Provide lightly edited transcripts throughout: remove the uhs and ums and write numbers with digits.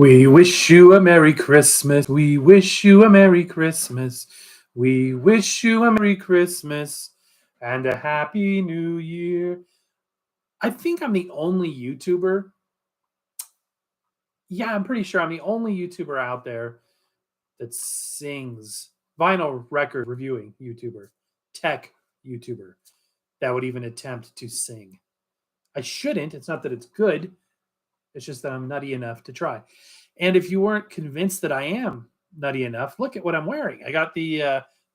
We wish you a Merry Christmas. We wish you a Merry Christmas. We wish you a Merry Christmas and a Happy New Year. I think I'm the only YouTuber. Yeah, I'm pretty sure I'm the only YouTuber out there that sings, vinyl record reviewing YouTuber, tech YouTuber that would even attempt to sing. I shouldn't. It's not that it's good. It's just that I'm nutty enough to try. And if you weren't convinced that I am nutty enough, look at what I'm wearing. I got the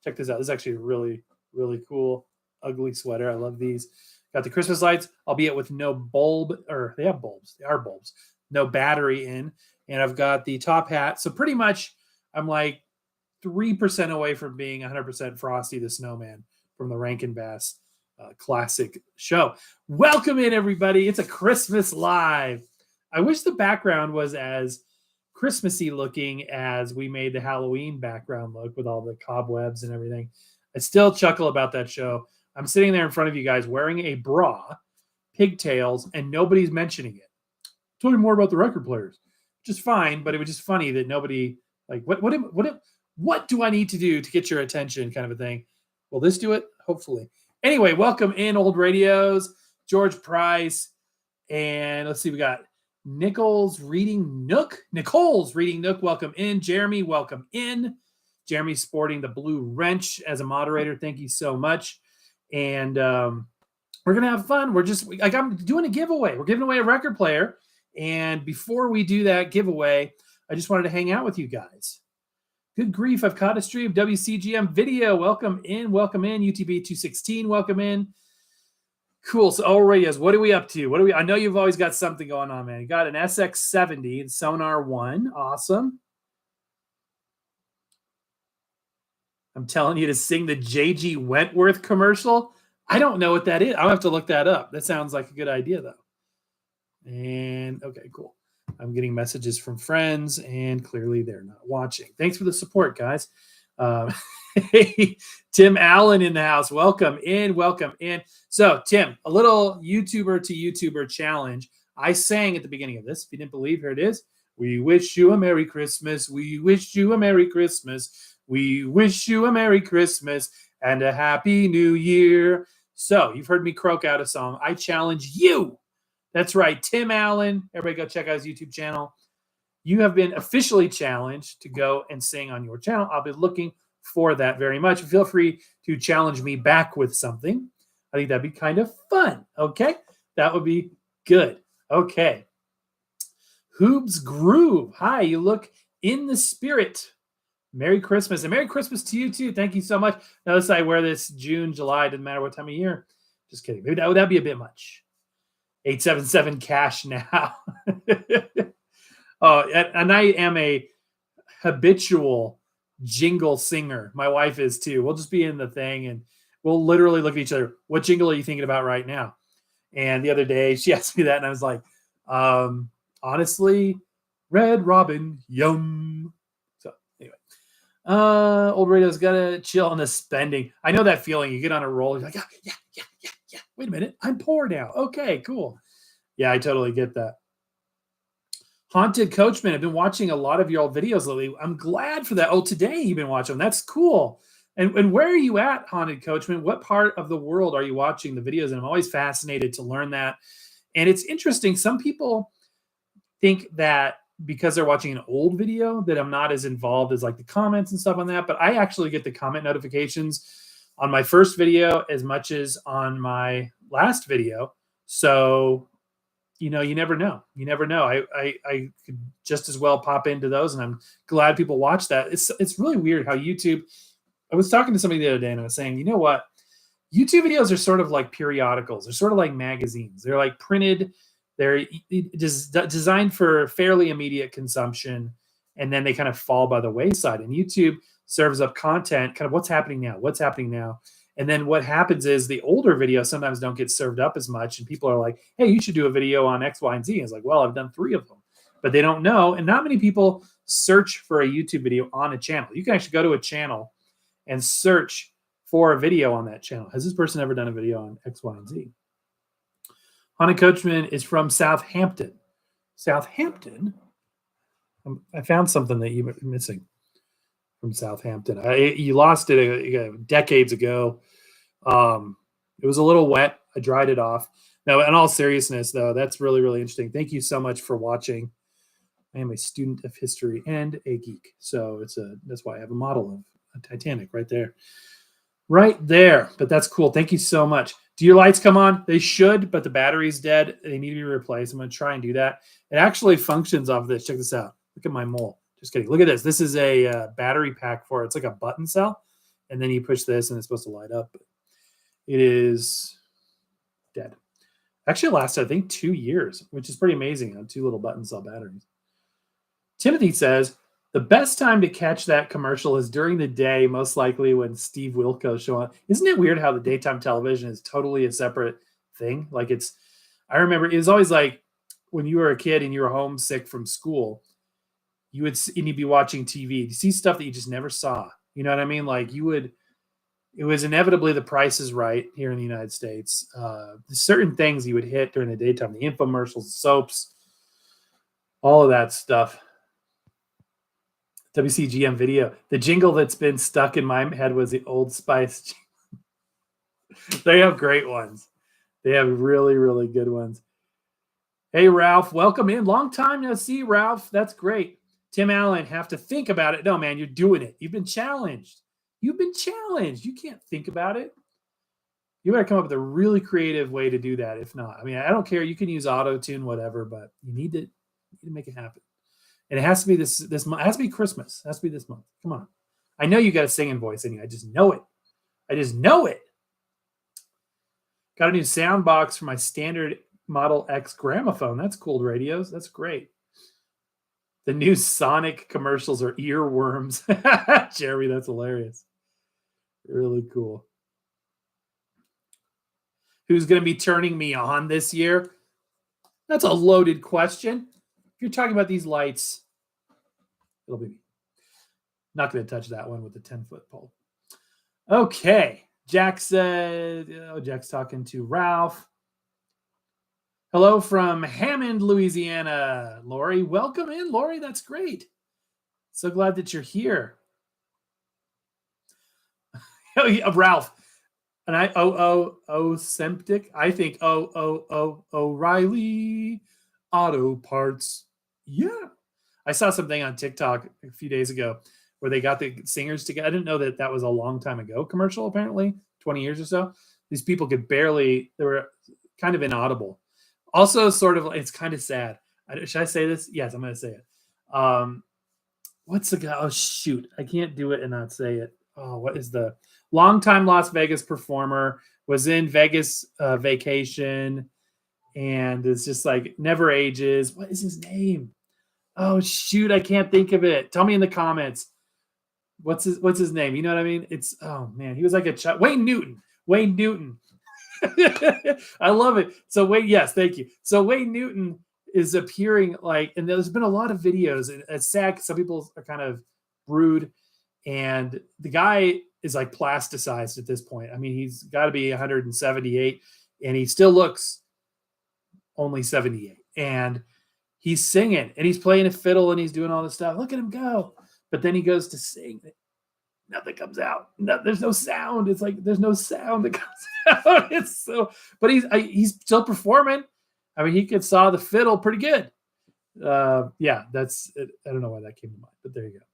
check this out. This is actually a really, really cool, ugly sweater. I love these. Got the Christmas lights, albeit with no bulb, or they have bulbs. They are bulbs. No battery in. And I've got the top hat. So pretty much I'm like 3% away from being 100% Frosty the Snowman from the Rankin Bass classic show. Welcome in, everybody. It's a Christmas Live. I wish the background was as Christmassy looking as we made the Halloween background look with all the cobwebs and everything. I still chuckle about that show. I'm sitting there in front of you guys wearing a bra, pigtails, and nobody's mentioning it. Tell me more about the record players. Just fine, but it was just funny that nobody, like, what do I need to do to get your attention, kind of a thing. Will this do it? Hopefully. Anyway, welcome in, Old Radios, George Price, and let's see, we got Nichols reading Nook. Welcome in. Jeremy, welcome in. Jeremy's sporting the blue wrench as a moderator. Thank you so much. And we're going to have fun. I'm doing a giveaway. We're giving away a record player. And before we do that giveaway, I just wanted to hang out with you guys. Good grief. I've caught a stream. WCGM video. Welcome in. UTB 216. Welcome in. Cool. So, Old Radios, what are we up to? I know you've always got something going on, man. You got an SX70 and Sonar 1. Awesome. I'm telling you to sing the J.G. Wentworth commercial. I don't know what that is. I'll have to look that up. That sounds like a good idea, though. And okay, cool. I'm getting messages from friends, and clearly they're not watching. Thanks for the support, guys. Hey, Tim Allen in the house. Welcome in. So, Tim, a little YouTuber to YouTuber challenge. I sang at the beginning of this. If you didn't believe, here it is. We wish you a Merry Christmas. We wish you a Merry Christmas. We wish you a Merry Christmas and a Happy New Year. So, you've heard me croak out a song. I challenge you. That's right, Tim Allen. Everybody go check out his YouTube channel. You have been officially challenged to go and sing on your channel. I'll be looking for that very much. Feel free to challenge me back with something. I think that'd be kind of fun. Okay, that would be good. Okay. Hoobs Groove. Hi, you look in the spirit. Merry Christmas, and Merry Christmas to you too. Thank you so much. Notice I wear this June, July, doesn't matter what time of year. Just kidding. Maybe that'd be a bit much. 877 cash now. Oh, and I am a habitual jingle singer. My wife is too. We'll just be in the thing and we'll literally look at each other. What jingle are you thinking about right now? And the other day she asked me that and I was like, honestly, Red Robin, yum. So anyway, Old Radio's gotta chill on the spending. I know that feeling. You get on a roll, you're like, yeah. Wait a minute, I'm poor now. Okay, cool. Yeah, I totally get that. Haunted Coachman, I've been watching a lot of your old videos lately. I'm glad for that. Oh, today you've been watching them. That's cool. And where are you at, Haunted Coachman? What part of the world are you watching the videos? And I'm always fascinated to learn that. And it's interesting. Some people think that because they're watching an old video that I'm not as involved as like the comments and stuff on that. But I actually get the comment notifications on my first video as much as on my last video. So, you never know. I could just as well pop into those, and I'm glad people watch that. It's really weird how YouTube, I was talking to somebody the other day and I was saying, you know what? YouTube videos are sort of like periodicals. They're sort of like magazines. They're like printed. They're designed for fairly immediate consumption, and then they kind of fall by the wayside. And YouTube serves up content, kind of what's happening now. And then what happens is the older videos sometimes don't get served up as much. And people are like, hey, you should do a video on X, Y, and Z. And it's like, well, I've done 3 of them. But they don't know. And not many people search for a YouTube video on a channel. You can actually go to a channel and search for a video on that channel. Has this person ever done a video on X, Y, and Z? Haunted Coachman is from Southampton. Southampton? I found something that you were missing from Southampton. You lost it decades ago. It was a little wet. I dried it off. Now, in all seriousness, though, that's really, really interesting. Thank you so much for watching. I am a student of history and a geek, so that's why I have a model of a Titanic right there. Right there. But that's cool. Thank you so much. Do your lights come on? They should, but the battery's dead. They need to be replaced. I'm going to try and do that. It actually functions off of this. Check this out. Look at my mole. Just kidding. Look at this. This is a battery pack for it. It's like a button cell. And then you push this and it's supposed to light up. But it is dead. Actually, it lasted, I think, 2 years, which is pretty amazing on 2 little button cell batteries. Timothy says, the best time to catch that commercial is during the day, most likely when Steve Wilkos show up. Isn't it weird how the daytime television is totally a separate thing? Like I remember it was always like when you were a kid and you were homesick from school, you'd be watching TV. You see stuff that you just never saw. You know what I mean? Like it was inevitably The Price is Right here in the United States. Certain things you would hit during the daytime, the infomercials, the soaps, all of that stuff. WCGM video. The jingle that's been stuck in my head was the Old Spice. They have great ones. They have really, really good ones. Hey, Ralph, welcome in. Long time no see, Ralph. That's great. Tim Allen, have to think about it. No, man, you're doing it. You've been challenged. You've been challenged. You can't think about it. You better come up with a really creative way to do that. If not, I mean, I don't care. You can use auto-tune, whatever, but you need to make it happen. And it has to be this month. It has to be Christmas. It has to be this month. Come on. I know you got a singing voice in you. I just know it. I just know it. Got a new sound box for my standard Model X gramophone. That's cool radios. That's great. The new Sonic commercials are earworms. Jeremy, that's hilarious. Really cool. Who's going to be turning me on this year? That's a loaded question. If you're talking about these lights, it'll be me. Not going to touch that one with the 10-foot pole. Okay. Jack said, Jack's talking to Ralph. Hello from Hammond, Louisiana. Lori, welcome in, Lori. That's great. So glad that you're here. Ralph. And Septic. I think O'Reilly Auto Parts. Yeah. I saw something on TikTok a few days ago where they got the singers together. I didn't know that was a long time ago commercial, apparently, 20 years or so. These people could barely, they were kind of inaudible. Also, sort of, it's kind of sad. Should I say this? Yes, I'm going to say it. What's the guy? Oh, shoot. I can't do it and not say it. Oh, what is the longtime Las Vegas performer, was in Vegas vacation, and it's just like never ages. What is his name? Oh, shoot. I can't think of it. Tell me in the comments. What's his name? You know what I mean? It's, oh man, he was like a child. Wayne Newton. I love it. So yes, thank you. So Wayne Newton is appearing and there's been a lot of videos, and it's sad. Some people are kind of rude, and the guy is like plasticized at this point. I mean, he's got to be 178, and he still looks only 78. And he's singing, and he's playing a fiddle, and he's doing all this stuff. Look at him go. But then he goes to sing. Nothing comes out. No, there's no sound. It's like there's no sound that comes out. It's so, but he's still performing. I mean, he could saw the fiddle pretty good. Yeah, that's it. I don't know why that came to mind, but there you go.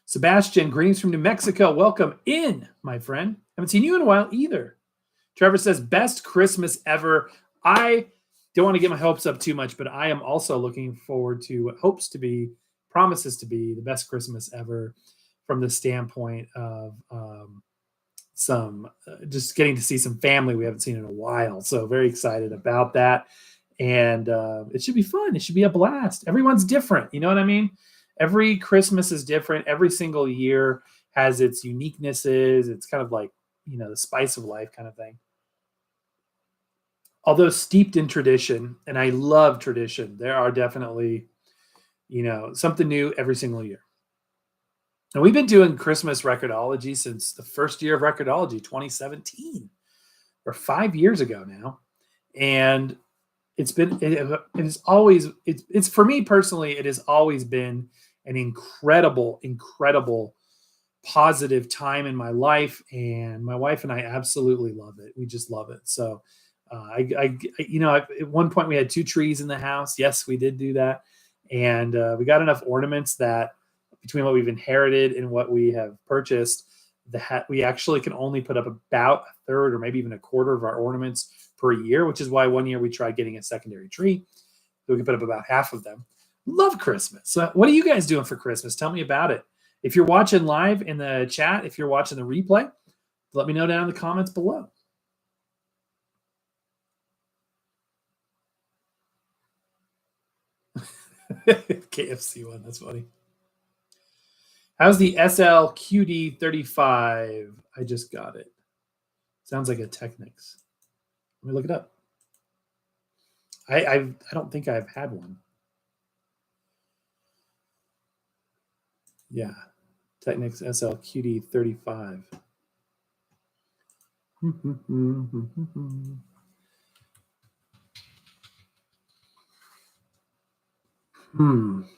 Sebastian, greetings from New Mexico. Welcome in, my friend. Haven't seen you in a while either. Trevor says, best Christmas ever. I don't want to get my hopes up too much, but I am also looking forward to what promises to be the best Christmas ever, from the standpoint of just getting to see some family we haven't seen in a while. So very excited about that. And it should be fun. It should be a blast. Everyone's different. You know what I mean? Every Christmas is different. Every single year has its uniquenesses. It's kind of like, the spice of life kind of thing. Although steeped in tradition, and I love tradition, there are definitely, something new every single year. And we've been doing Christmas Record-ology since the first year of Record-ology, 2017, or 5 years ago now. And it's always, it's for me personally, it has always been an incredible positive time in my life, and my wife and I absolutely love it. We just love it. So at one point we had 2 trees in the house. Yes, we did do that, and we got enough ornaments that between what we've inherited and what we have purchased, that we actually can only put up about a third or maybe even a quarter of our ornaments per year, which is why one year we tried getting a secondary tree so we can put up about half of them. Love Christmas. So what are you guys doing for Christmas? Tell me about it. If you're watching live in the chat, if you're watching the replay, let me know down in the comments below. KFC one, that's funny. How's the SLQD35? I just got it. Sounds like a Technics. Let me look it up. I don't think I've had one. Yeah, Technics SLQD35.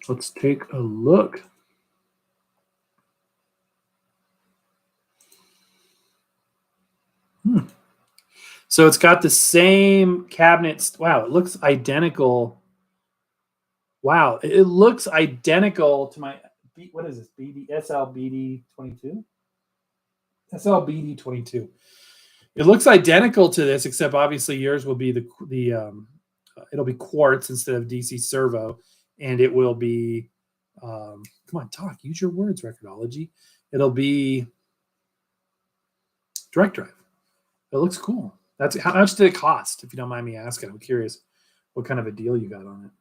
Let's take a look. So it's got the same cabinets. Wow, it looks identical. Wow, it looks identical to my, what is this? SLBD22? SLBD22. It looks identical to this, except obviously yours will be it'll be quartz instead of DC servo, and it will be, come on, talk, use your words, Record-ology. It'll be direct drive. It looks cool. How much did it cost, if you don't mind me asking? I'm curious what kind of a deal you got on it.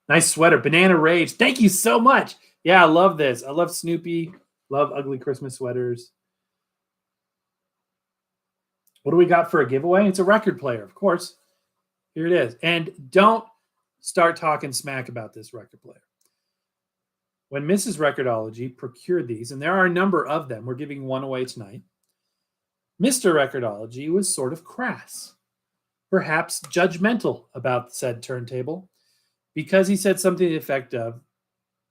Nice sweater. Banana Rage. Thank you so much. Yeah, I love this. I love Snoopy. Love ugly Christmas sweaters. What do we got for a giveaway? It's a record player, of course. Here it is. And don't start talking smack about this record player. When Mrs. Record-ology procured these, and there are a number of them, we're giving one away tonight, Mr. Record-ology was sort of crass, perhaps judgmental about said turntable, because he said something to the effect of,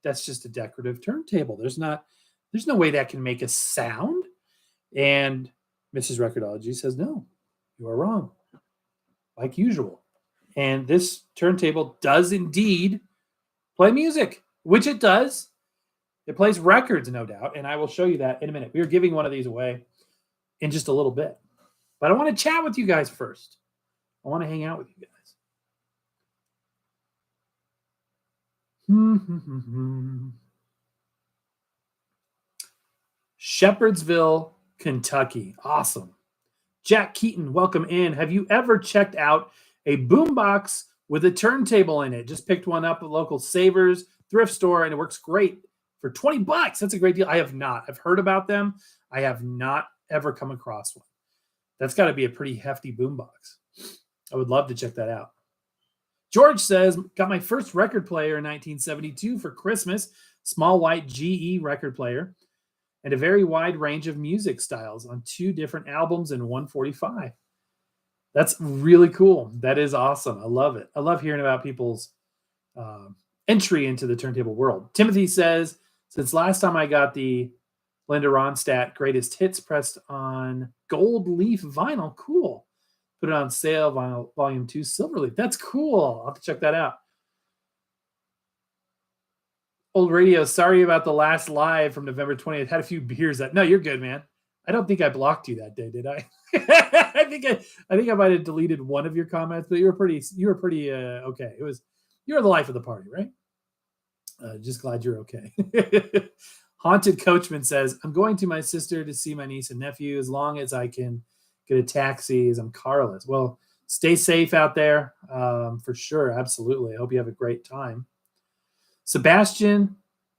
that's just a decorative turntable. There's no way that can make a sound. And Mrs. Record-ology says, no, you are wrong, like usual. And this turntable does indeed play music, which it does. It plays records, no doubt, and I will show you that in a minute. We are giving one of these away in just a little bit. But I want to chat with you guys first. I want to hang out with you guys. Shepherdsville, Kentucky. Awesome. Jack Keaton, welcome in. Have you ever checked out a boombox with a turntable in it? Just picked one up at local Savers thrift store, and it works great for $20. That's a great deal. I have not. I've heard about them. I have not ever come across one. That's got to be a pretty hefty boombox. I would love to check that out. George says, got my first record player in 1972 for Christmas. Small white GE record player and a very wide range of music styles on 2 different albums and 145. That's really cool. That is awesome. I love it. I love hearing about people's entry into the turntable world. Timothy says, since last time I got the Linda Ronstadt Greatest Hits pressed on gold leaf vinyl. Cool. Put it on sale, vinyl volume 2 silver leaf. That's cool. I'll have to check that out. Old Radio, sorry about the last live from November 20th. Had a few beers. No, you're good, man. I don't think I blocked you that day, did I? I think I might have deleted one of your comments, but you were pretty okay. You're the life of the party, right? Just glad you're okay. Haunted Coachman says, I'm going to my sister to see my niece and nephew as long as I can get a taxi as I'm carless. Well, stay safe out there for sure. Absolutely. I hope you have a great time. Sebastian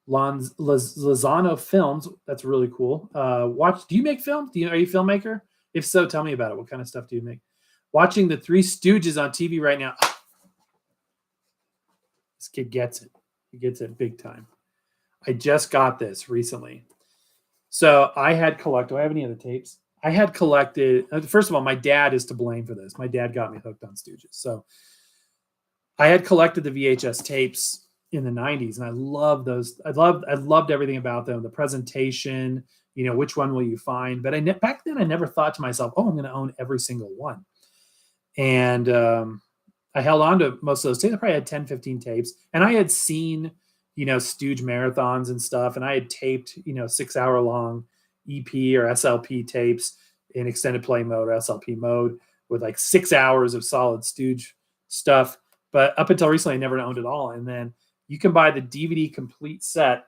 Lozano Films. That's really cool. Do you make film? Are you a filmmaker? If so, tell me about it. What kind of stuff do you make? Watching the Three Stooges on TV right now. This kid gets it. He gets it big time. I just got this recently. So I had collected, do I have any other tapes? I had collected, first of all, my dad is to blame for this. My dad got me hooked on Stooges. So I had collected the VHS tapes in the 90s, and I loved those. I loved everything about them, the presentation, which one will you find? But back then I never thought to myself, oh, I'm going to own every single one. And I held on to most of those tapes. I probably had 10, 15 tapes. And I had seen, Stooge marathons and stuff. And I had taped, 6-hour long EP or SLP tapes in extended play mode or SLP mode with like 6 hours of solid Stooge stuff. But up until recently, I never owned it all. And then you can buy the DVD complete set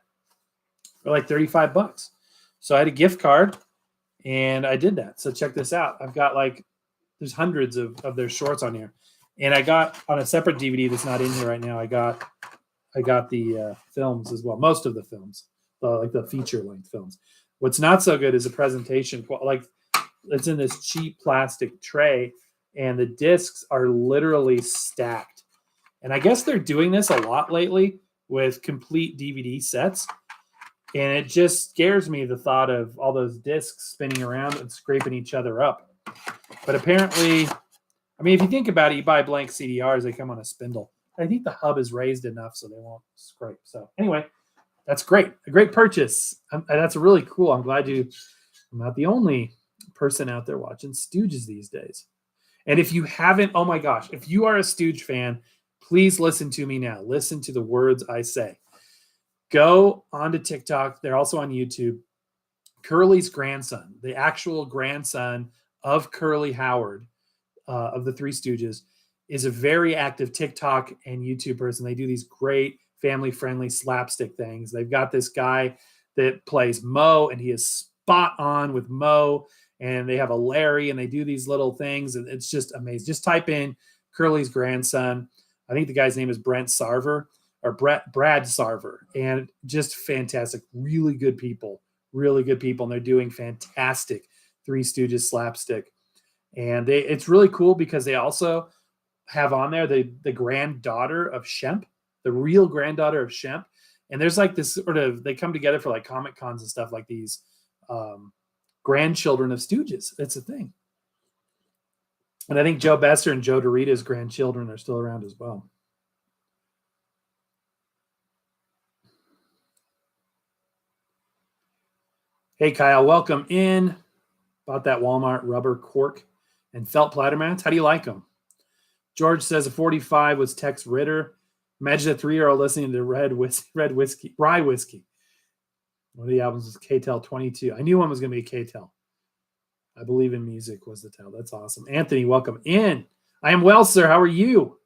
for like $35. So I had a gift card and I did that. So check this out. I've got there's hundreds of their shorts on here. And I got on a separate DVD that's not in here right now. I got the films as well. Most of the films, like the feature length films. What's not so good is the presentation. Like it's in this cheap plastic tray and the discs are literally stacked. And I guess they're doing this a lot lately with complete DVD sets. And it just scares me, the thought of all those discs spinning around and scraping each other up. But apparently, I mean, if you think about it, you buy blank CDRs, they come on a spindle. I think the hub is raised enough so they won't scrape. So anyway, that's great. A great purchase. That's really cool. I'm glad I'm not the only person out there watching Stooges these days. And if you haven't, oh my gosh, if you are a Stooge fan, please listen to me now. Listen to the words I say. Go onto TikTok. They're also on YouTube. Curly's grandson, the actual grandson of Curly Howard, of the Three Stooges, is a very active TikTok and YouTube person. They do these great family-friendly slapstick things. They've got this guy that plays Moe, and he is spot on with Moe. And they have a Larry, and they do these little things, and it's just amazing. Just type in Curly's grandson. I think the guy's name is Brad Sarver, and just fantastic. Really good people, and they're doing fantastic Three Stooges slapstick. And it's really cool because they also have on there the granddaughter of Shemp, the real granddaughter of Shemp. And there's like this sort of, they come together for like Comic Cons and stuff, like these grandchildren of Stooges. It's a thing. And I think Joe Besser and Joe DeRita's grandchildren are still around as well. Hey, Kyle, welcome in. Bought that Walmart rubber cork and felt platter mats. How do you like them? George says a 45 was Tex Ritter. Imagine a 3-year-old listening to rye whiskey. One of the albums was K-Tel 22. I knew one was going to be a K-Tel. I believe in music was the tell. That's awesome. Anthony, welcome in. I am well, sir. How are you?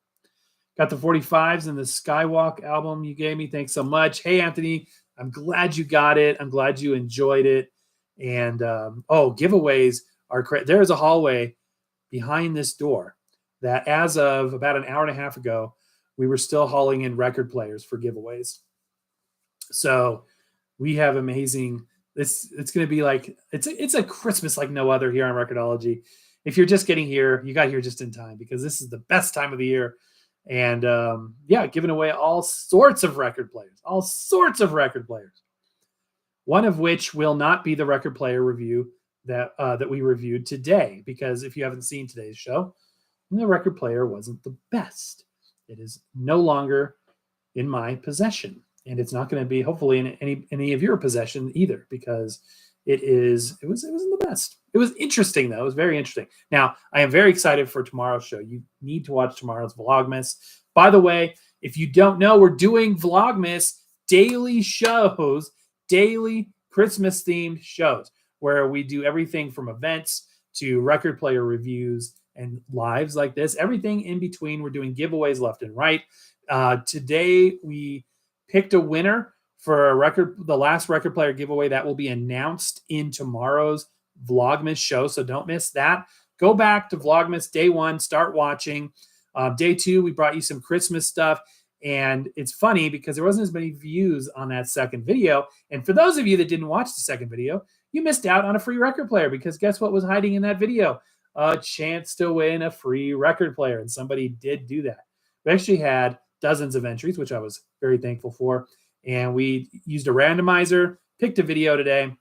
Got the 45s and the Skywalk album you gave me. Thanks so much. Hey, Anthony, I'm glad you got it. I'm glad you enjoyed it. And, giveaways are great. There is a hallway behind this door that as of about an hour and a half ago, we were still hauling in record players for giveaways. So we have amazing, it's going to be like, it's a Christmas like no other here on Record-ology. If you're just getting here, you got here just in time because this is the best time of the year. And giving away all sorts of record players. One of which will not be the record player review that we reviewed today, because if you haven't seen today's show, the record player wasn't the best. It is no longer in my possession, and it's not going to be hopefully in any of your possession either, because it wasn't the best. It was interesting though. It was very interesting. Now I am very excited for tomorrow's show. You need to watch tomorrow's Vlogmas. By the way, if you don't know, we're doing Vlogmas daily shows, daily Christmas themed shows, where we do everything from events to record player reviews and lives like this, everything in between. We're doing giveaways left and right. Today we picked a winner for the last record player giveaway that will be announced in tomorrow's Vlogmas show. So don't miss that. Go back to Vlogmas day 1, start watching. Day 2, we brought you some Christmas stuff. And it's funny because there wasn't as many views on that second video. And for those of you that didn't watch the second video, you missed out on a free record player, because guess what was hiding in that video? A chance to win a free record player. And somebody did do that. We actually had dozens of entries, which I was very thankful for. And we used a randomizer, picked a video today,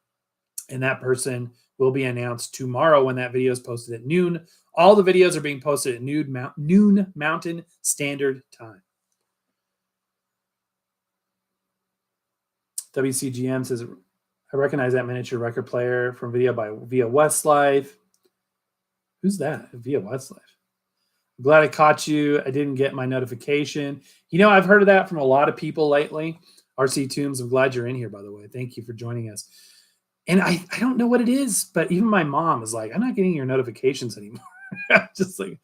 and that person will be announced tomorrow when that video is posted at noon All the videos are being posted at noon Mountain Standard Time. WCGM says, I recognize that miniature record player from video by Via Westlife. Who's that? Via Westlife. I'm glad I caught you. I didn't get my notification. I've heard of that from a lot of people lately. RC Toombs, I'm glad you're in here, by the way. Thank you for joining us. And I don't know what it is, but even my mom is like, I'm not getting your notifications anymore. Just like,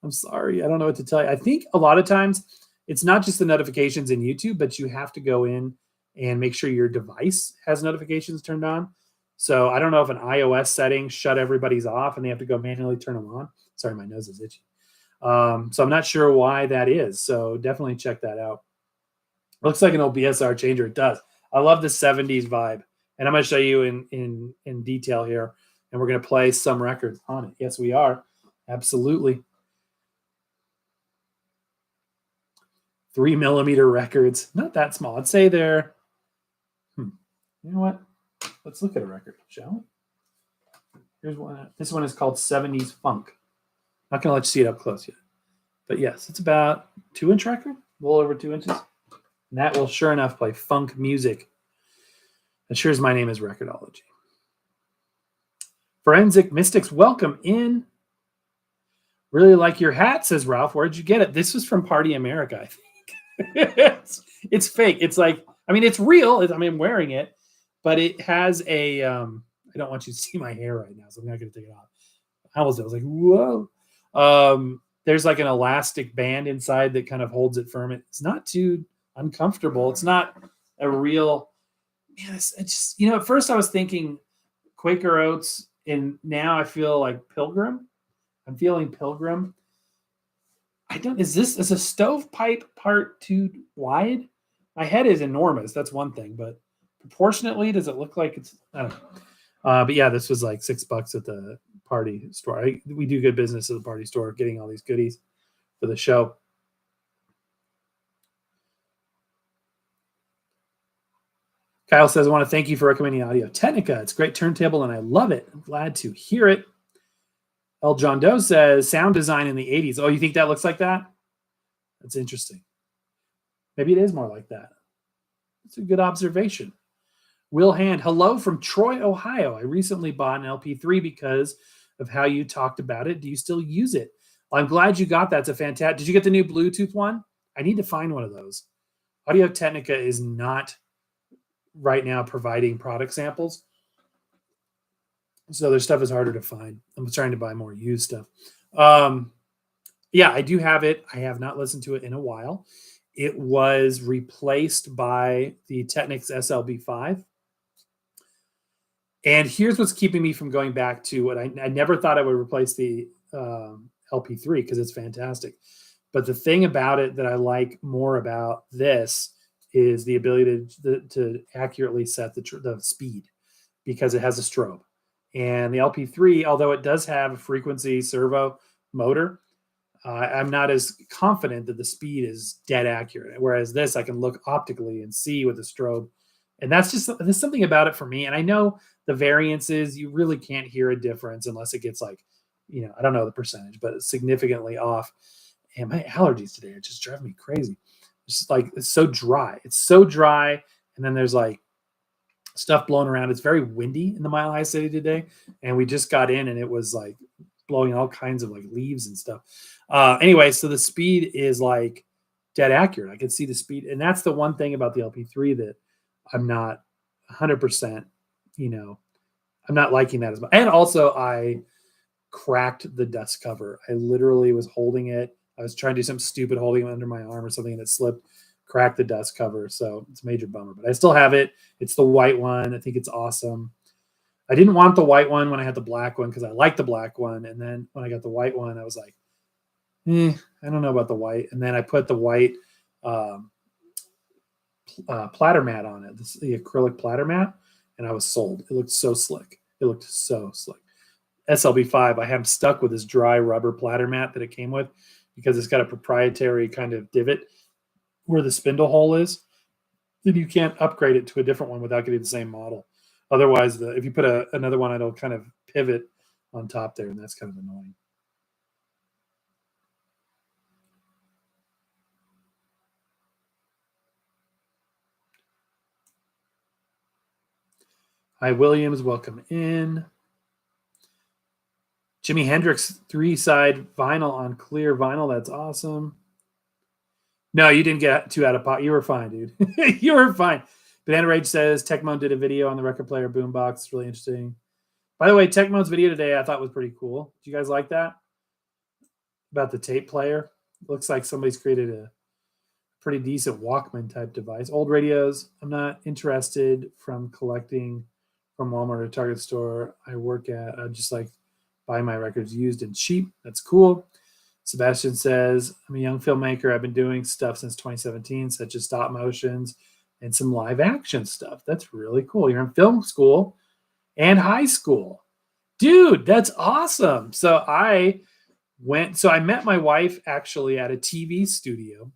I'm sorry. I don't know what to tell you. I think a lot of times it's not just the notifications in YouTube, but you have to go in and make sure your device has notifications turned on. So I don't know if an iOS setting shut everybody's off and they have to go manually turn them on. Sorry, my nose is itchy. So I'm not sure why that is. So definitely check that out. Looks like an old BSR changer. It does. I love the 70s vibe. And I'm going to show you in detail here. And we're going to play some records on it. Yes, we are. Absolutely. 3mm records. Not that small. I'd say they're, you know what? Let's look at a record, shall we? Here's one. This one is called 70s Funk. Not going to let you see it up close yet. But yes, it's about 2-inch record. A little over 2 inches. And that will sure enough play funk music. And sure as my name is Record-ology. Forensic Mystics, welcome in. Really like your hat, says Ralph. Where'd you get it? This was from Party America, I think. It's fake. It's like, it's real. I'm wearing it, but it has a, I don't want you to see my hair right now, so I'm not going to take it off. I was like, whoa. There's like an elastic band inside that kind of holds it firm. It's not too uncomfortable. It's not a real, it's just, at first I was thinking Quaker Oats, and now I feel like Pilgrim. I'm feeling Pilgrim. Is a stovepipe part too wide? My head is enormous. That's one thing, but proportionately, does it look like it's, I don't know. But yeah, this was like $6 at the party store. We do good business at the party store, getting all these goodies for the show. Kyle says, I want to thank you for recommending Audio Technica. It's a great turntable, and I love it. I'm glad to hear it. El John Doe says, sound design in the 80s. Oh, you think that looks like that? That's interesting. Maybe it is more like that. It's a good observation. Will Hand, hello from Troy, Ohio. I recently bought an LP3 because of how you talked about it. Do you still use it? Well, I'm glad you got that. It's a fantastic. Did you get the new Bluetooth one? I need to find one of those. Audio Technica is not right now providing product samples, so their stuff is harder to find. I'm trying to buy more used stuff. Yeah, I do have it. I have not listened to it in a while. It was replaced by the Technics SLB5. And here's what's keeping me from going back to what I never thought I would replace the LP3 because it's fantastic. But the thing about it that I like more about this is the ability to accurately set the speed, because it has a strobe. And the LP3, although it does have a frequency servo motor, I'm not as confident that the speed is dead accurate. Whereas this, I can look optically and see with the strobe. And there's something about it for me. And I know the variances, you really can't hear a difference unless it gets like, I don't know the percentage, but it's significantly off. And my allergies today are just driving me crazy. It's just like, it's so dry. It's so dry. And then there's like stuff blowing around. It's very windy in the Mile High City today. And we just got in and it was like blowing all kinds of like leaves and stuff. Anyway, so the speed is like dead accurate. I can see the speed. And that's the one thing about the LP3 that I'm not 100%, I'm not liking that as much. And also I cracked the dust cover. I literally was holding it. I was trying to do something stupid, holding it under my arm or something, and it slipped, cracked the dust cover. So it's a major bummer, but I still have it. It's the white one. I think it's awesome. I didn't want the white one when I had the black one because I like the black one. And then when I got the white one, I was like, I don't know about the white. And then I put the white platter mat on it, the acrylic platter mat, and I was sold. It looked so slick. SLB5, I have stuck with this dry rubber platter mat that it came with because it's got a proprietary kind of divot where the spindle hole is. Then you can't upgrade it to a different one without getting the same model. Otherwise, if you put another one, it'll kind of pivot on top there, and that's kind of annoying. Hi, Williams. Welcome in. Jimi Hendrix 3-side vinyl on clear vinyl. That's awesome. No, you didn't get too out of pocket. You were fine, dude. You were fine. Banana Rage says Techmoan did a video on the record player boombox. It's really interesting. By the way, Techmoan's video today I thought was pretty cool. Do you guys like that? About the tape player. Looks like somebody's created a pretty decent Walkman type device. Old radios, I'm not interested from collecting from Walmart or Target store I work at. I just like buy my records used and cheap. That's cool. Sebastian says, I'm a young filmmaker. I've been doing stuff since 2017, such as stop motions and some live action stuff. That's really cool. You're in film school and high school. Dude, that's awesome. So I met my wife actually at a TV studio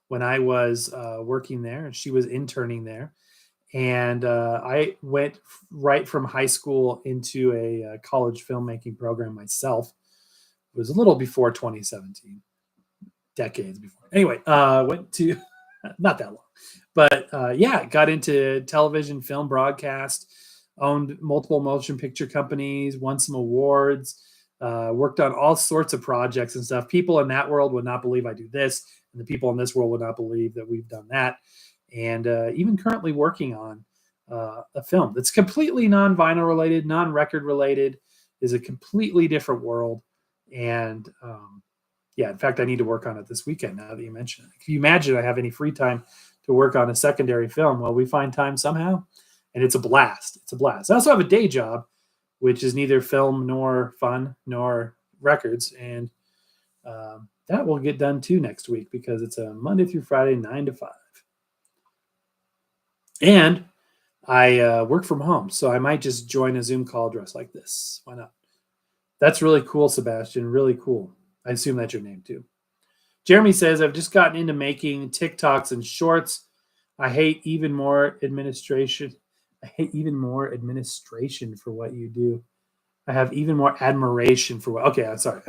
when I was working there, and she was interning there. And I went right from high school into a college filmmaking program myself. It was a little before 2017, decades before. Anyway, went to not that long, but yeah, got into television, film broadcast, owned multiple motion picture companies, won some awards, worked on all sorts of projects and stuff. People in that world would not believe I do this, and the people in this world would not believe that we've done that. And even currently working on a film that's completely non-vinyl related, non-record related, is a completely different world. And yeah, in fact, I need to work on it this weekend now that you mention it. Can you imagine I have any free time to work on a secondary film? Well, we find time somehow, and it's a blast. It's a blast. I also have a day job, which is neither film nor fun nor records. And that will get done too next week because it's a Monday through Friday, 9 to 5. And I work from home, so I might just join a Zoom call dressed like this. Why not? That's really cool, Sebastian. Really cool. I assume that's your name too. Jeremy says, I've just gotten into making TikToks and shorts. I hate even more administration. I hate even more administration for what you do. I have even more admiration for what. Okay, I'm sorry.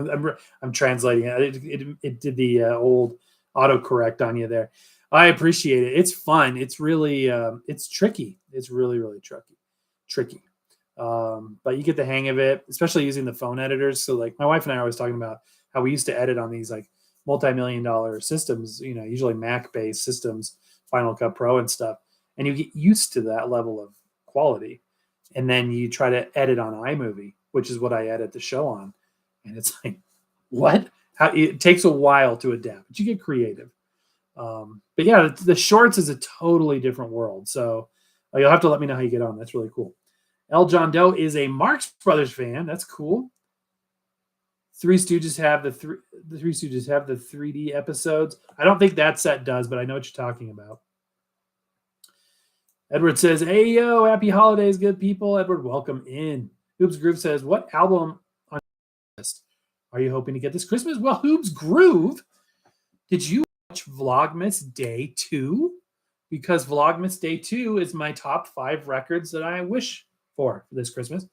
I'm translating it. It did the old autocorrect on you there. I appreciate it. It's fun. It's really it's tricky. It's really really tricky. But you get the hang of it, especially using the phone editors. So like my wife and I are always talking about how we used to edit on these like multi-million-dollar systems. You know, usually Mac-based systems, Final Cut Pro and stuff, and you get used to that level of quality. And then you try to edit on iMovie, which is what I edit the show on. And it's like, what? How, it takes a while to adapt, but you get creative. But yeah, the shorts is a totally different world. So you'll have to let me know how you get on. That's really cool. L. John Doe is a Marx Brothers fan. That's cool. Three Stooges have the Three Stooges have the 3D episodes. I don't think that set does, but I know what you're talking about. Edward says, hey, yo, happy holidays, good people. Edward, welcome in. Hoobs Groove says, what album on your list are you hoping to get this Christmas? Well, Hoobs Groove, did you watch Vlogmas Day 2? Because Vlogmas Day 2 is my top 5 records that I wish for this Christmas.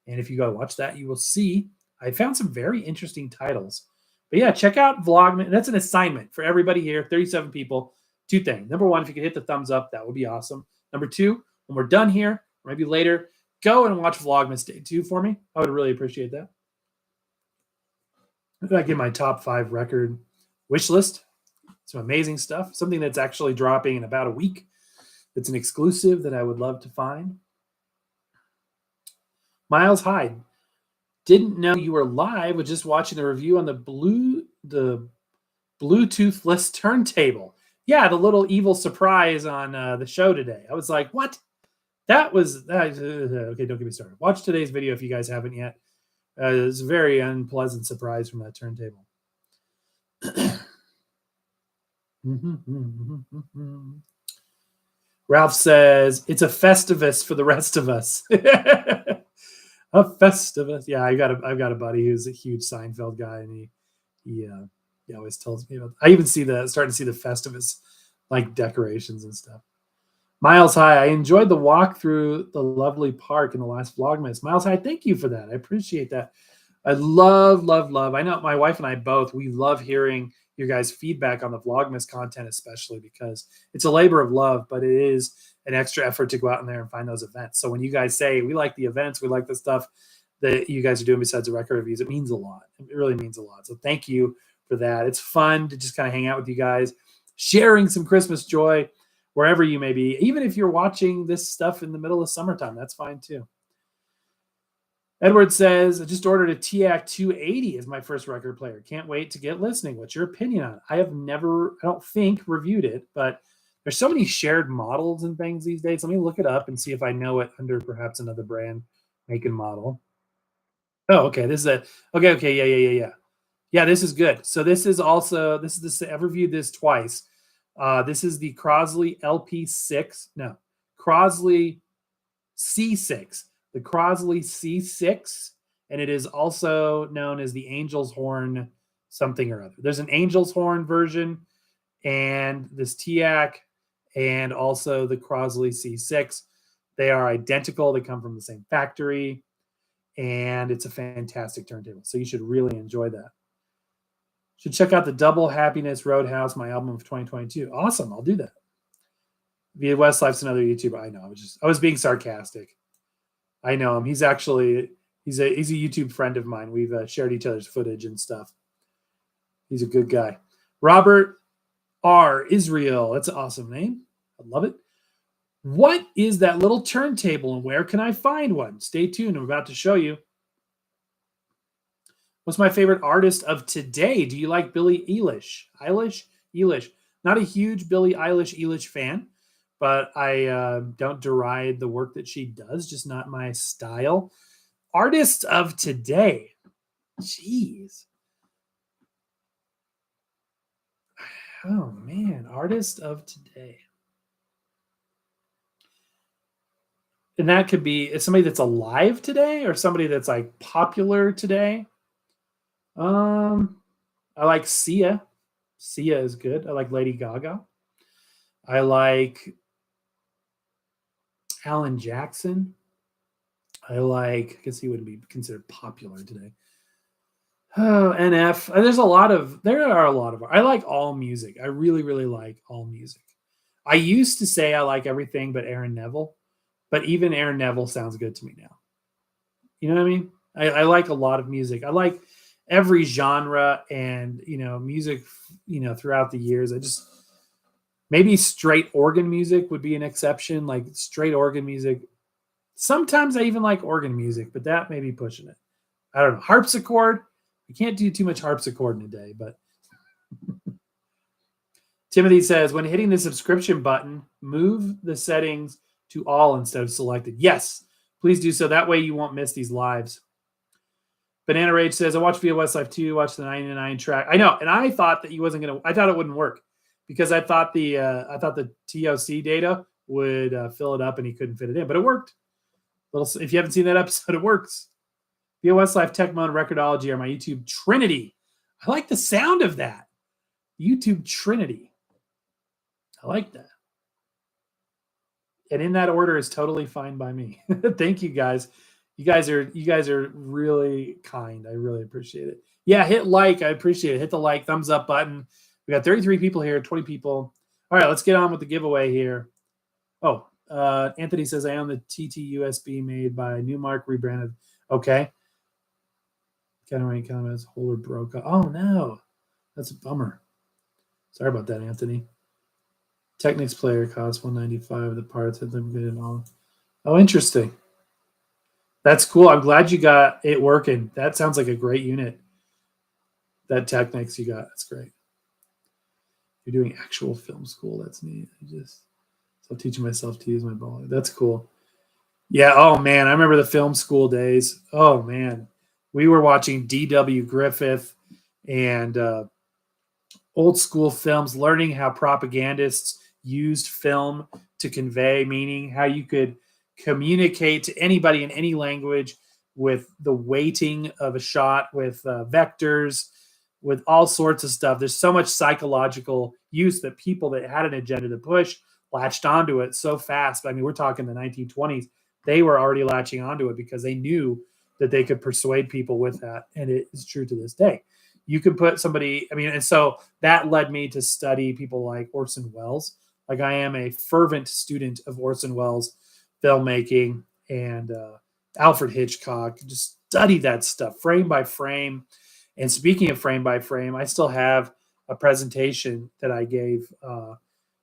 And if you go watch that, you will see I found some very interesting titles. But yeah, check out Vlogmas. That's an assignment for everybody here, 37 people. 2 things. Number 1, if you could hit the thumbs up, that would be awesome. Number 2, when we're done here, or maybe later, go and watch Vlogmas Day 2 for me. I would really appreciate that. I get my top 5 record wish list. Some amazing stuff. Something that's actually dropping in about a week. That's an exclusive that I would love to find. Miles Hyde. Didn't know you were live. Was just watching the review on the Bluetoothless turntable. Yeah, the little evil surprise on the show today. I was like, what? That was okay. Don't get me started. Watch today's video if you guys haven't yet. It's a very unpleasant surprise from that turntable. Ralph says it's a Festivus for the rest of us. A Festivus. Yeah, I've got a buddy who's a huge Seinfeld guy, and he always tells me about. I even starting to see the Festivus like decorations and stuff. Miles High, I enjoyed the walk through the lovely park in the last Vlogmas. Miles High, thank you for that. I appreciate that. I love, love, love. I know my wife and I both, we love hearing your guys' feedback on the Vlogmas content, especially because it's a labor of love, but it is an extra effort to go out in there and find those events. So when you guys say, we like the events, we like the stuff that you guys are doing besides the record reviews, it means a lot. It really means a lot. So thank you for that. It's fun to just kind of hang out with you guys, sharing some Christmas joy wherever you may be. Even if you're watching this stuff in the middle of summertime, that's fine too. Edward says, I just ordered a TAC 280 as my first record player. Can't wait to get listening. What's your opinion on it? I have never, I don't think, reviewed it, but there's so many shared models and things these days. Let me look it up and see if I know it under perhaps another brand, make and model. Oh, okay. This is a, okay. Yeah. Yeah, this is good. So this is also, this is the, I've reviewed this twice. This is the Crosley LP6. No, Crosley C6. The Crosley C6, and it is also known as the Angel's Horn something or other. There's an Angel's Horn version, and this TIAC, and also the Crosley C6. They are identical. They come from the same factory, and it's a fantastic turntable. So you should really enjoy that. Should check out the Double Happiness Roadhouse, my album of 2022. Awesome, I'll do that. Via Westlife's another YouTuber. I know. I was being sarcastic. I know him. He's a YouTube friend of mine. We've shared each other's footage and stuff. He's a good guy. Robert R. Israel. That's an awesome name. I love it. What is that little turntable and where can I find one? Stay tuned. I'm about to show you. What's my favorite artist of today? Do you like Billie Eilish? Eilish. Not a huge Billie Eilish fan, but I don't deride the work that she does, just not my style. Artists of today. Jeez. Oh, man. Artist of today. And that could be somebody that's alive today or somebody that's like popular today. I like Sia. Sia is good. I like Lady Gaga. I like Alan Jackson. I guess he wouldn't be considered popular today. Oh, NF. There are a lot of. I like all music. I really, really like all music. I used to say I like everything but Aaron Neville, but even Aaron Neville sounds good to me now. You know what I mean? I like a lot of music. I like every genre and, music, throughout the years. Maybe straight organ music would be an exception, like straight organ music. Sometimes I even like organ music, but that may be pushing it. I don't know. Harpsichord. You can't do too much harpsichord in a day, but Timothy says, when hitting the subscription button, move the settings to all instead of selected. Yes, please do so. That way you won't miss these lives. Banana Rage says, I watched Via Westlife 2, watched the 99 track. I know, and I thought that I thought it wouldn't work because I thought the TOC data would fill it up and he couldn't fit it in, but it worked. If you haven't seen that episode, it works. Via Westlife, Tech and Record-ology are my YouTube Trinity. I like the sound of that. YouTube Trinity. I like that. And in that order is totally fine by me. Thank you guys. You guys are really kind. I really appreciate it. Yeah, hit like. I appreciate it. Hit the like, thumbs up button. We got 33 people here, 20 people. All right, let's get on with the giveaway here. Oh, Anthony says I own the TT USB made by Newmark, rebranded. Okay. Catamaran comments, holder broke. Oh no, that's a bummer. Sorry about that, Anthony. Technics player costs $195. The parts had them good and all. Oh, interesting. That's cool. I'm glad you got it working. That sounds like a great unit. That Technics you got. That's great. You're doing actual film school. That's neat. I'm teaching myself to use my ball. That's cool. Yeah. Oh man, I remember the film school days. Oh man, we were watching D.W. Griffith and old school films, learning how propagandists used film to convey meaning, how you could communicate to anybody in any language with the weighting of a shot, with vectors, with all sorts of stuff. There's so much psychological use that people that had an agenda to push latched onto it so fast. I mean, we're talking the 1920s. They were already latching onto it because they knew that they could persuade people with that. And it is true to this day. You could put somebody, I mean, and so that led me to study people like Orson Welles. Like I am a fervent student of Orson Welles filmmaking and Alfred Hitchcock. Just study that stuff frame by frame. And speaking of frame by frame, I still have a presentation that I gave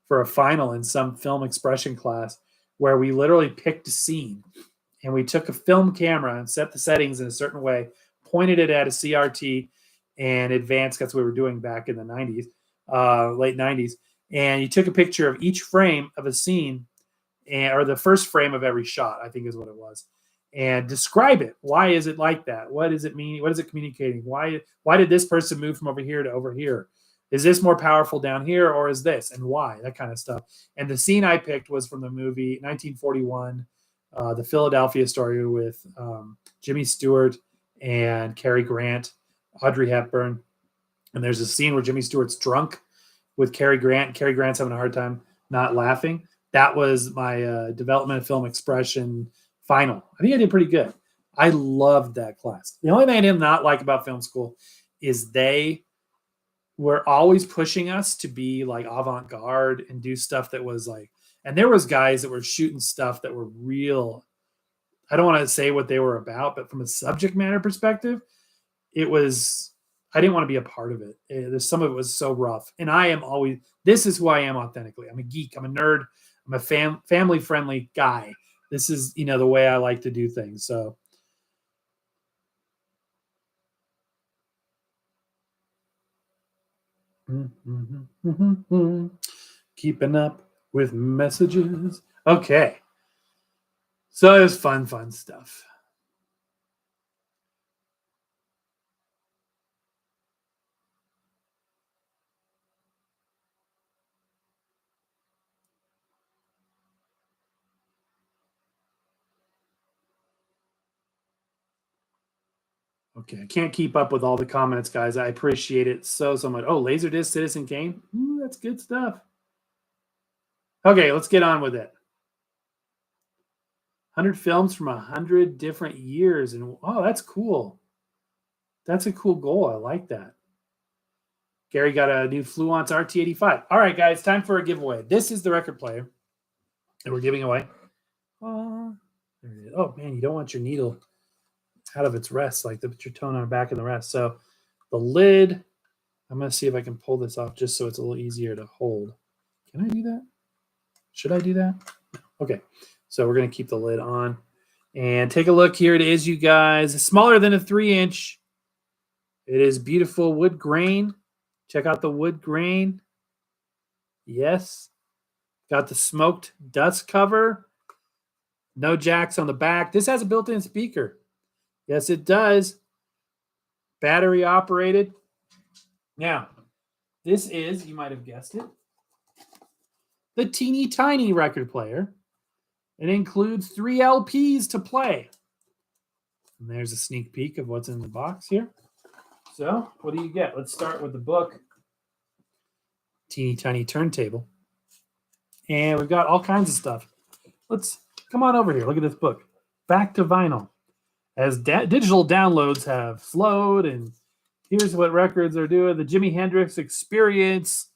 for a final in some film expression class where we literally picked a scene and we took a film camera and set the settings in a certain way, pointed it at a CRT and advanced. That's what we were doing back in the 90s, late 90s. And you took a picture of each frame of a scene or the first frame of every shot, I think is what it was, and describe it. Why is it like that? What does it mean? What is it communicating? Why did this person move from over here to over here? Is this more powerful down here or is this? And why? That kind of stuff. And the scene I picked was from the movie 1941, The Philadelphia Story with Jimmy Stewart and Cary Grant, Audrey Hepburn. And there's a scene where Jimmy Stewart's drunk with Cary Grant. Cary Grant's having a hard time not laughing. That was my development of film expression final. I think I did pretty good. I loved that class. The only thing I did not like about film school is they were always pushing us to be like avant-garde and do stuff that was like, and there was guys that were shooting stuff that were real. I don't want to say what they were about, but from a subject matter perspective, it was, I didn't want to be a part of it. There's some of it was so rough. And I am always, this is who I am authentically. I'm a geek. I'm a nerd. I'm a family-friendly guy. This is, the way I like to do things. So keeping up with messages. Okay. So it was fun stuff. Okay, I can't keep up with all the comments, guys. I appreciate it so much. Oh, Laserdisc Citizen Kane. Ooh, that's good stuff. Okay, let's get on with it. 100 films from 100 different years. And oh, that's cool. That's a cool goal. I like that. Gary got a new Fluence RT85. All right, guys, time for a giveaway. This is the record player that we're giving away. Oh, man, you don't want your needle out of its rest, like put your tone on the back of the rest. So the lid, I'm going to see if I can pull this off just so it's a little easier to hold. Can I do that? Should I do that? Okay. So we're going to keep the lid on and take a look. Here it is, you guys. It's smaller than a 3-inch. It is beautiful wood grain. Check out the wood grain. Yes. Got the smoked dust cover. No jacks on the back. This has a built-in speaker. Yes, it does. Battery operated. Now, this is, you might have guessed it, the teeny tiny record player. It includes 3 LPs to play. And there's a sneak peek of what's in the box here. So, what do you get? Let's start with the book. Teeny tiny turntable. And we've got all kinds of stuff. Let's come on over here. Look at this book. Back to Vinyl. As digital downloads have slowed, and here's what records are doing. The Jimi Hendrix Experience,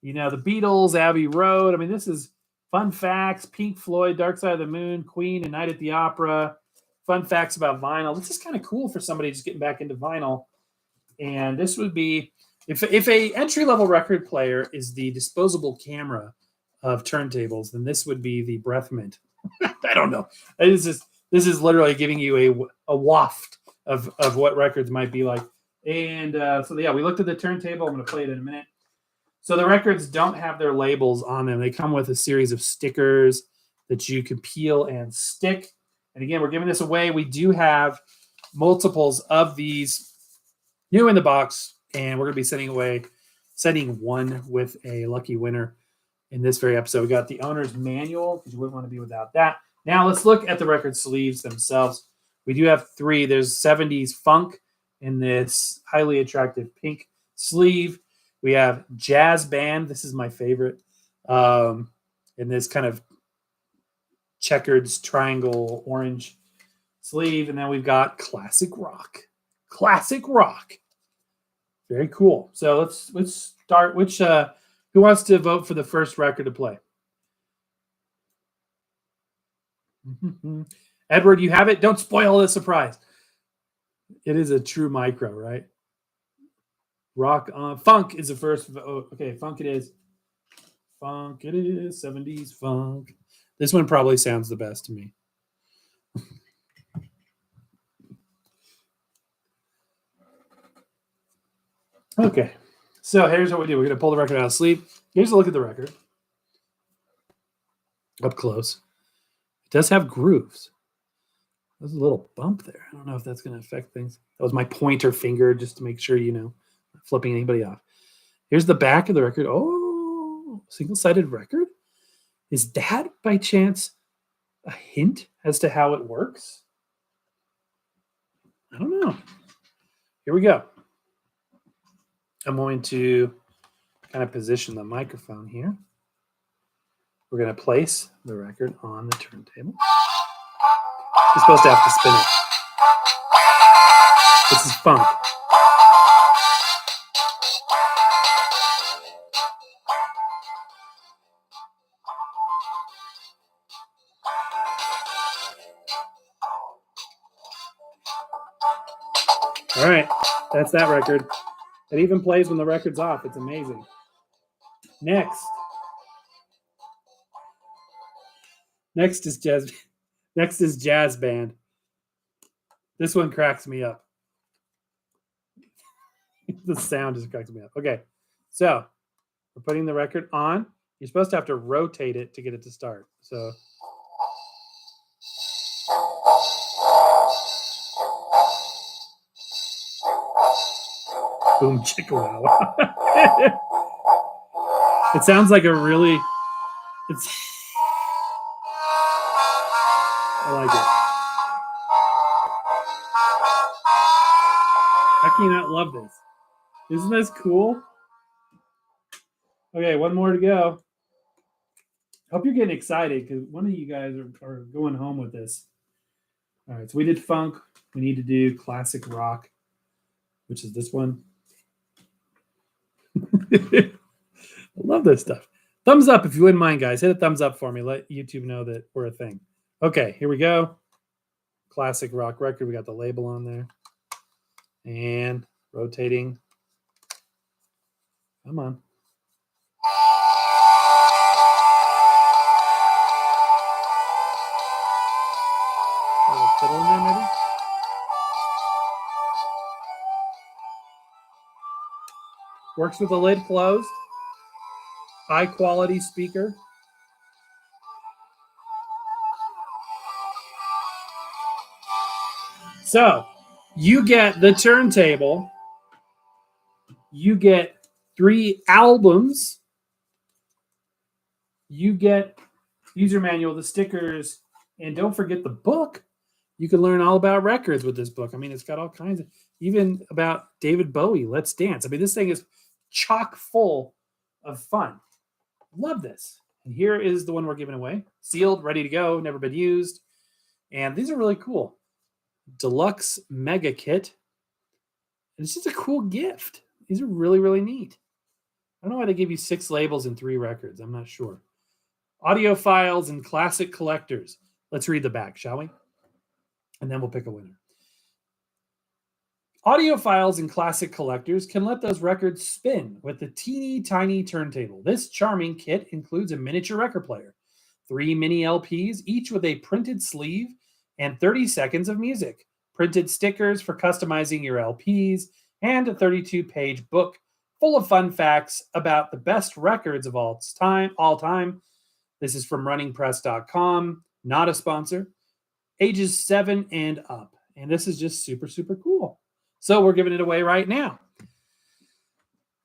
the Beatles, Abbey Road. I mean, this is fun facts. Pink Floyd, Dark Side of the Moon, Queen, and Night at the Opera. Fun facts about vinyl. This is kind of cool for somebody just getting back into vinyl. And this would be, if a entry-level record player is the disposable camera of turntables, then this would be the breath mint. I don't know. This is literally giving you a waft of what records might be like. And we looked at the turntable. I'm going to play it in a minute. So the records don't have their labels on them. They come with a series of stickers that you can peel and stick. And again, we're giving this away. We do have multiples of these new in the box, and we're going to be sending one with a lucky winner in this very episode. We got the owner's manual, because you wouldn't want to be without that. Now let's look at the record sleeves themselves. We do have 3. There's 70s funk in this highly attractive pink sleeve. We have jazz band. This is my favorite. In this kind of checkered triangle orange sleeve, and then we've got classic rock. Classic rock. Very cool. So let's start. Which who wants to vote for the first record to play? Edward, you have it. Don't spoil the surprise. It is a true micro, right? Rock on. Funk is the first. Oh, okay, funk it is. Funk it is. 70s funk. This one probably sounds the best to me. Okay, so here's what we do. We're going to pull the record out of sleeve. Here's a look at the record. Up close. It does have grooves. There's a little bump there. I don't know if that's going to affect things. That was my pointer finger just to make sure, not flipping anybody off. Here's the back of the record. Oh, single-sided record? Is that, by chance, a hint as to how it works? I don't know. Here we go. I'm going to kind of position the microphone here. We're going to place the record on the turntable. You're supposed to have to spin it. This is funk. All right, that's that record. It even plays when the record's off. It's amazing. Next is jazz. Next is jazz band. This one cracks me up. The sound just cracks me up. Okay, so we're putting the record on. You're supposed to have to rotate it to get it to start. So boom chicka wow. It sounds like I like it. How can you not love this? Isn't this cool? Okay, one more to go. Hope you're getting excited because one of you guys are going home with this. All right, so we did funk. We need to do classic rock, which is this one. I love this stuff. Thumbs up if you wouldn't mind, guys. Hit a thumbs up for me. Let YouTube know that we're a thing. Okay, here we go. Classic rock record. We got the label on there. And rotating. Come on. Fiddle in there, maybe? Works with the lid closed. High quality speaker. So you get the turntable. You get 3 albums. You get user manual, the stickers, and don't forget the book. You can learn all about records with this book. I mean, it's got all kinds of, even about David Bowie, Let's Dance. I mean, this thing is chock full of fun. Love this. And here is the one we're giving away. Sealed, ready to go, never been used. And these are really cool. Deluxe Mega Kit. And it's just a cool gift. These are really, really neat. I don't know why they gave you 6 labels and 3 records. I'm not sure. Audiophiles and classic collectors. Let's read the back, shall we? And then we'll pick a winner. Audiophiles and classic collectors can let those records spin with the teeny tiny turntable. This charming kit includes a miniature record player, 3 mini LPs, each with a printed sleeve, and 30 seconds of music, printed stickers for customizing your LPs, and a 32-page book full of fun facts about the best records of all time. This is from runningpress.com, not a sponsor. Ages 7 and up. And this is just super, super cool. So we're giving it away right now.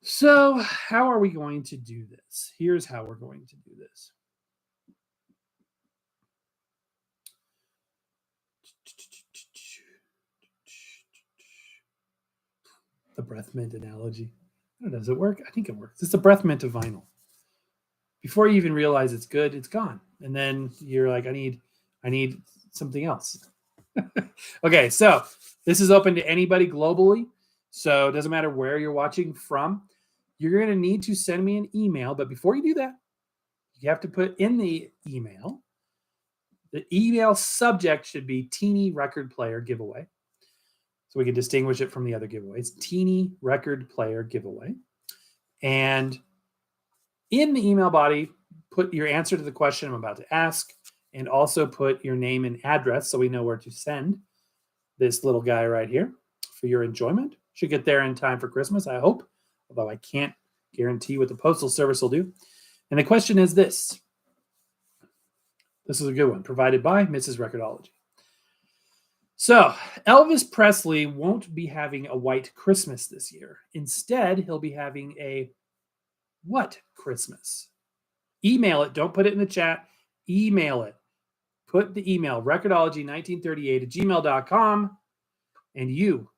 So how are we going to do this? Here's how we're going to do this. The breath mint analogy. Does it work? I think it works. It's the breath mint of vinyl. Before you even realize it's good, it's gone. And then you're like, I need something else. Okay, so this is open to anybody globally. So it doesn't matter where you're watching from. You're going to need to send me an email. But before you do that, you have to put in the email subject should be Teeny Record Player Giveaway. So we can distinguish it from the other giveaways. Teeny Record Player Giveaway. And in the email body, put your answer to the question I'm about to ask, and also put your name and address so we know where to send this little guy right here for your enjoyment. Should get there in time for Christmas, I hope, although I can't guarantee what the Postal Service will do. And the question is this. This is a good one, provided by Mrs. Record-ology. So, Elvis Presley won't be having a white Christmas this year. Instead, he'll be having a what Christmas? Email it. Don't put it in the chat. Email it. Put the email, recordology1938@gmail.com, and you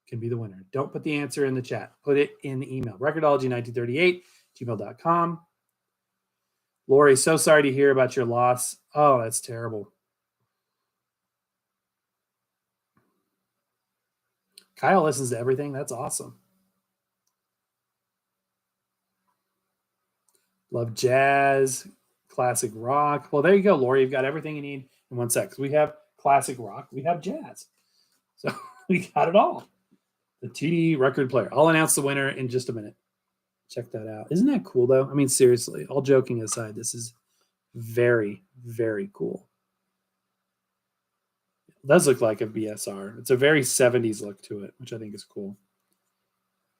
can be the winner. Don't put the answer in the chat. Put it in the email, recordology1938@gmail.com. Lori, so sorry to hear about your loss. Oh, that's terrible. Kyle listens to everything. That's awesome. Love jazz, classic rock. Well, there you go, Lori. You've got everything you need in one sec. We have classic rock. We have jazz. So we got it all. The Teeny Record Player. I'll announce the winner in just a minute. Check that out. Isn't that cool, though? I mean, seriously, all joking aside, this is very, very cool. It does look like a BSR. It's a very 70s look to it, which I think is cool.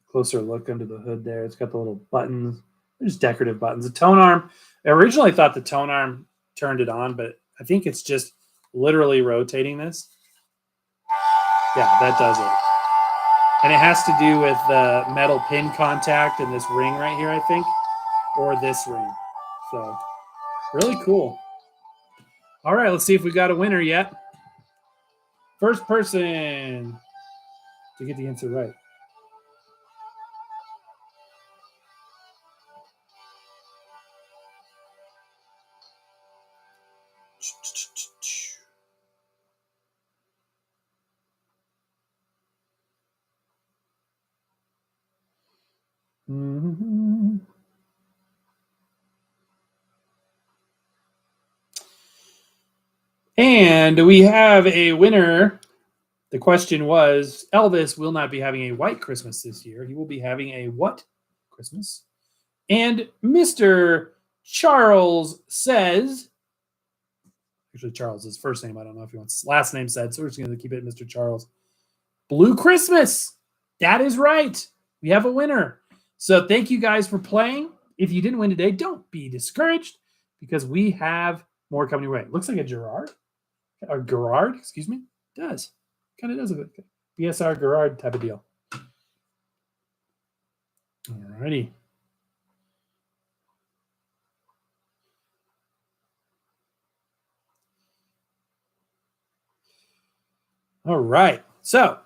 Closer look under the hood there. It's got the little buttons. There's decorative buttons. The tone arm. I originally thought the tone arm turned it on, but I think it's just literally rotating this. Yeah, that does it. And it has to do with the metal pin contact and this ring right here, I think, or this ring. So really cool. All right, let's see if we got a winner yet. First person to get the answer right. Mm-hmm. And we have a winner. The question was, Elvis will not be having a white Christmas this year. He will be having a what Christmas? And Mr. Charles says, actually Charles is first name. I don't know if he wants his last name said, so we're just going to keep it Mr. Charles. Blue Christmas. That is right. We have a winner. So thank you guys for playing. If you didn't win today, don't be discouraged because we have more coming your way. Looks like a Gerard. Or Gerard, excuse me. It does. Kind of does look like a BSR Gerard type of deal. Alrighty. All right. So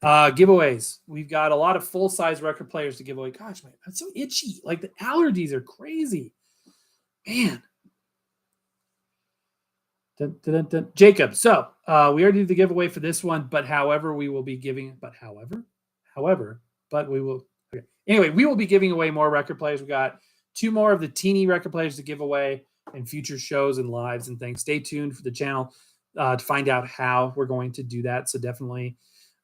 giveaways. We've got a lot of full-size record players to give away. Gosh, man, that's so itchy. Like the allergies are crazy. Man. Dun, dun, dun, dun. Jacob. So we already did the giveaway for this one, but however, we will be giving, but we will, okay. Anyway, we will be giving away more record players. We got 2 more of the teeny record players to give away in future shows and lives and things. Stay tuned for the channel to find out how we're going to do that. So definitely,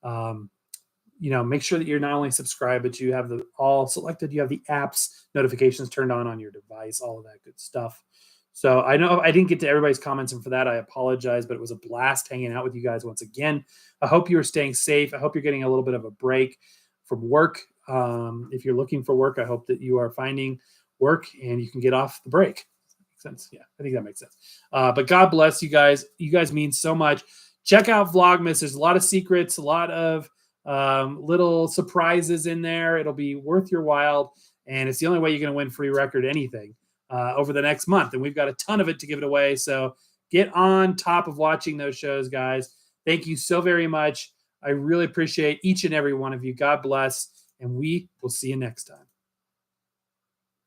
make sure that you're not only subscribed, but you have the all selected. You have the apps notifications turned on your device, all of that good stuff. So I know I didn't get to everybody's comments, and for that, I apologize, but it was a blast hanging out with you guys once again. I hope you are staying safe. I hope you're getting a little bit of a break from work. If you're looking for work, I hope that you are finding work and you can get off the break. Makes sense? Yeah, I think that makes sense. But God bless you guys. You guys mean so much. Check out Vlogmas. There's a lot of secrets, a lot of little surprises in there. It'll be worth your while, and it's the only way you're going to win free record anything over the next month. And we've got a ton of it to give it away. So get on top of watching those shows, guys. Thank you so very much. I really appreciate each and every one of you. God bless, and we will see you next time.